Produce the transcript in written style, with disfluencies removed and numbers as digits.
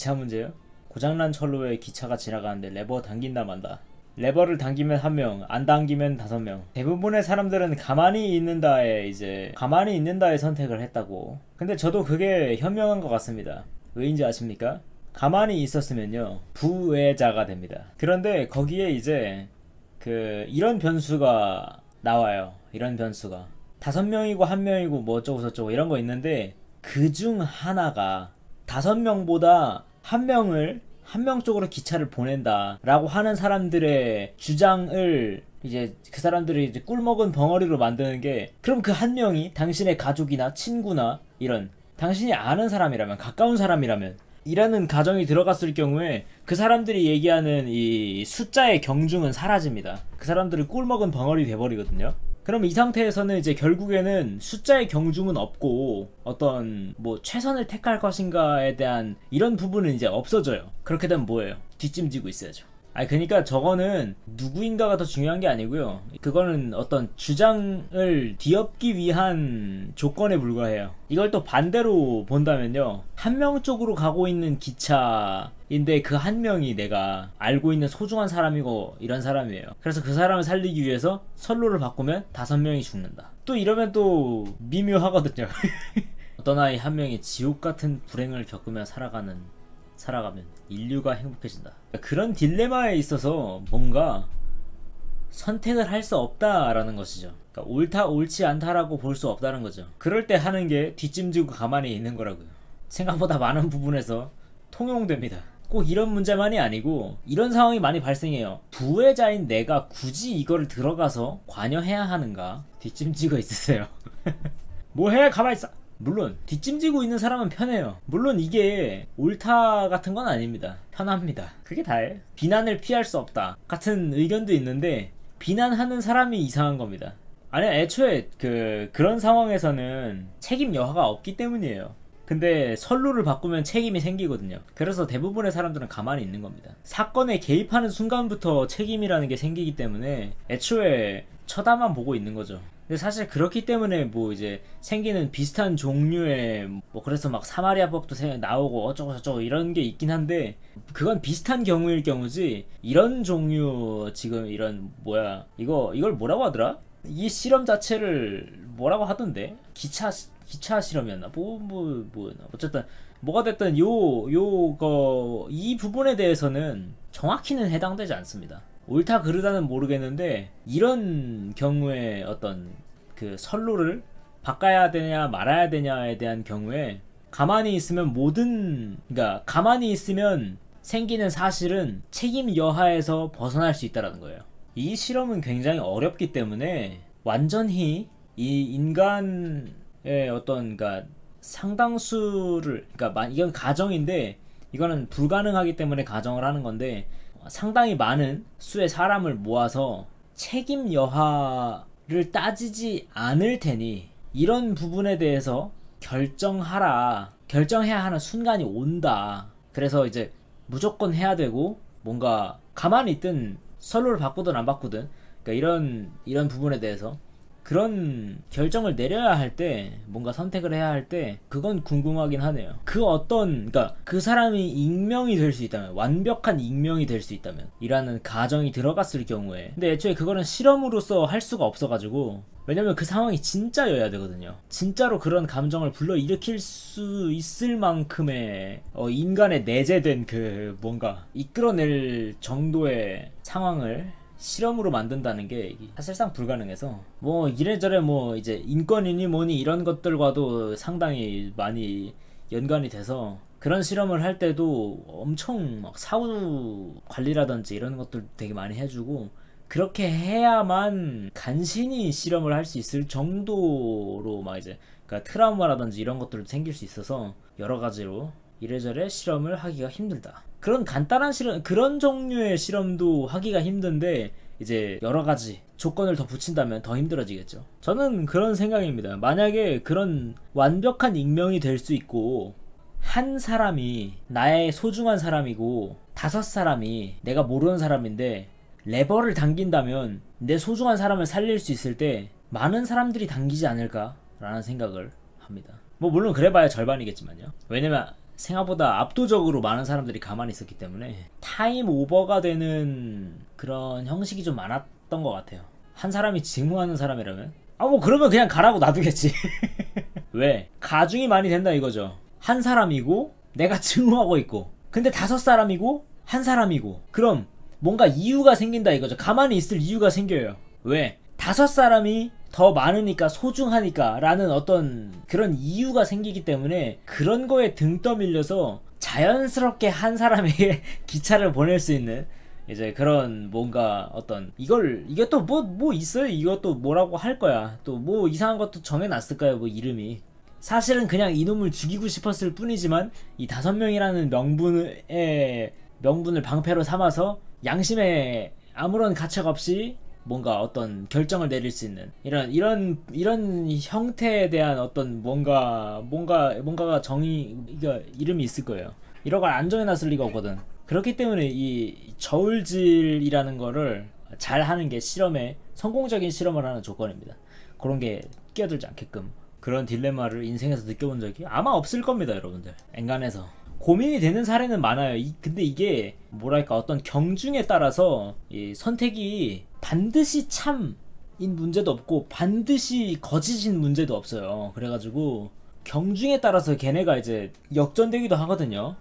기차 문제요? 고장난 철로에 기차가 지나가는데 레버 당긴다 만다. 레버를 당기면 1명, 안 당기면 5명. 대부분의 사람들은 가만히 있는다에 선택을 했다고. 근데 저도 그게 현명한 것 같습니다. 왜인지 아십니까? 가만히 있었으면요 부외자가 됩니다. 그런데 거기에 이제 이런 변수가 나와요. 이런 변수가 5명이고 1명이고 뭐 어쩌고 저쩌고 이런 거 있는데, 그 중 하나가 5명보다 1명을 한 명 쪽으로 기차를 보낸다 라고 하는 사람들의 주장을 이제 그 사람들이 이제 꿀먹은 벙어리로 만드는 게, 그럼 그 1명이 당신의 가족이나 친구나 이런 당신이 아는 사람이라면, 가까운 사람이라면 이라는 가정이 들어갔을 경우에 그 사람들이 얘기하는 이 숫자의 경중은 사라집니다. 그 사람들은 꿀먹은 벙어리 돼버리거든요. 그럼 이 상태에서는 이제 결국에는 숫자의 경중은 없고 어떤 뭐 최선을 택할 것인가에 대한 이런 부분은 이제 없어져요. 그렇게 되면 뭐예요? 뒷짐지고 있어야죠. 그러니까 저거는 누구인가가 더 중요한 게 아니고요, 그거는 어떤 주장을 뒤엎기 위한 조건에 불과해요. 이걸 또 반대로 본다면요, 1명 쪽으로 가고 있는 기차인데 그 1명이 내가 알고 있는 소중한 사람이고 이런 사람이에요. 그래서 그 사람을 살리기 위해서 선로를 바꾸면 5명이 죽는다. 또 이러면 또 미묘하거든요. 어떤 아이 1명이 지옥같은 불행을 겪으며 살아가면 인류가 행복해진다. 그런 딜레마에 있어서 뭔가 선택을 할 수 없다라는 것이죠. 그러니까 옳다 옳지 않다라고 볼 수 없다는 거죠. 그럴 때 하는 게 뒷짐지고 가만히 있는 거라고요. 생각보다 많은 부분에서 통용됩니다. 꼭 이런 문제만이 아니고 이런 상황이 많이 발생해요. 부외자인 내가 굳이 이거를 들어가서 관여해야 하는가? 뒷짐지고 있으세요. 뭐해? 가만히 있어. 물론 뒷짐지고 있는 사람은 편해요. 물론 이게 옳다 같은 건 아닙니다. 편합니다. 그게 다예요. 비난을 피할 수 없다 같은 의견도 있는데, 비난하는 사람이 이상한 겁니다. 아니, 애초에 그런 상황에서는 책임 여하가 없기 때문이에요. 근데 선로를 바꾸면 책임이 생기거든요. 그래서 대부분의 사람들은 가만히 있는 겁니다. 사건에 개입하는 순간부터 책임이라는 게 생기기 때문에 애초에 쳐다만 보고 있는 거죠. 근데 사실 그렇기 때문에 뭐 이제 생기는 비슷한 종류의 뭐 그래서 막 사마리아법도 나오고 어쩌고 저쩌고 이런 게 있긴 한데, 그건 비슷한 경우일 경우지, 이런 종류 지금 이런 이걸 뭐라고 하더라? 이 실험 자체를 뭐라고 하던데? 기차 실험이었나? 어쨌든 뭐가 됐든 이 부분에 대해서는 정확히는 해당되지 않습니다. 옳다 그르다는 모르겠는데, 이런 경우에 어떤 선로를 바꿔야 되냐 말아야 되냐에 대한 경우에 가만히 있으면 그러니까 가만히 있으면 생기는 사실은 책임 여하에서 벗어날 수 있다는 거예요. 이 실험은 굉장히 어렵기 때문에 완전히 이 인간의 그러니까 상당수를, 그러니까 이건 가정인데 이거는 불가능하기 때문에 가정을 하는 건데, 상당히 많은 수의 사람을 모아서 책임 여하를 따지지 않을 테니 이런 부분에 대해서 결정해야 하는 순간이 온다. 그래서 이제 무조건 해야 되고, 뭔가 가만히 있든 선로를 바꾸든 안 바꾸든, 그러니까 이런 부분에 대해서 그런 결정을 내려야 할 때, 뭔가 선택을 해야 할 때, 그건 궁금하긴 하네요. 그러니까 그 사람이 익명이 될 수 있다면, 완벽한 익명이 될 수 있다면, 이라는 가정이 들어갔을 경우에. 근데 애초에 그거는 실험으로서 할 수가 없어가지고, 왜냐면 그 상황이 진짜여야 되거든요. 진짜로 그런 감정을 불러일으킬 수 있을 만큼의 인간의 내재된 뭔가 이끌어낼 정도의 상황을 실험으로 만든다는 게 사실상 불가능해서, 뭐 이래저래 뭐 이제 인권이니 뭐니 이런 것들과도 상당히 많이 연관이 돼서, 그런 실험을 할 때도 엄청 막 사후 관리라든지 이런 것들 되게 많이 해주고, 그렇게 해야만 간신히 실험을 할 수 있을 정도로 막 이제 그러니까 트라우마라든지 이런 것들도 생길 수 있어서, 여러 가지로 이래저래 실험을 하기가 힘들다. 그런 간단한 그런 종류의 실험도 하기가 힘든데, 이제 여러 가지 조건을 더 붙인다면 더 힘들어지겠죠. 저는 그런 생각입니다. 만약에 그런 완벽한 익명이 될 수 있고, 한 사람이 나의 소중한 사람이고 5사람이 내가 모르는 사람인데 레버를 당긴다면 내 소중한 사람을 살릴 수 있을 때 많은 사람들이 당기지 않을까 라는 생각을 합니다. 뭐 물론 그래봐야 절반이겠지만요. 왜냐면 생각보다 압도적으로 많은 사람들이 가만히 있었기 때문에 타임 오버가 되는 그런 형식이 좀 많았던 것 같아요. 한 사람이 증오하는 사람이라면 뭐 그러면 그냥 가라고 놔두겠지. 왜? 가중이 많이 된다 이거죠. 한 사람이고 내가 증오하고 있고 근데 5사람이고 한 사람이고 그럼 뭔가 이유가 생긴다 이거죠. 가만히 있을 이유가 생겨요. 왜? 5사람이 더 많으니까 소중하니까 라는 어떤 그런 이유가 생기기 때문에 그런 거에 등 떠밀려서 자연스럽게 한 사람에게 기차를 보낼 수 있는 이제 그런 뭔가 어떤 이게 또 뭐 있어요. 이것도 뭐라고 할 거야. 또 뭐 이상한 것도 정해놨을 거예요. 뭐 이름이. 사실은 그냥 이놈을 죽이고 싶었을 뿐이지만 이 5명이라는 명분을 방패로 삼아서 양심에 아무런 가책 없이 뭔가 어떤 결정을 내릴 수 있는 이런 형태에 대한 어떤 뭔가가 이름이 있을 거예요. 이런 걸 안 정해놨을 리가 없거든. 그렇기 때문에 이 저울질이라는 거를 잘 하는 게 성공적인 실험을 하는 조건입니다. 그런 게 끼어들지 않게끔. 그런 딜레마를 인생에서 느껴본 적이 아마 없을 겁니다, 여러분들. 엔간해서 고민이 되는 사례는 많아요. 근데 이게 뭐랄까 어떤 경중에 따라서 이 선택이 반드시 참인 문제도 없고 반드시 거짓인 문제도 없어요. 그래가지고 경중에 따라서 걔네가 이제 역전되기도 하거든요.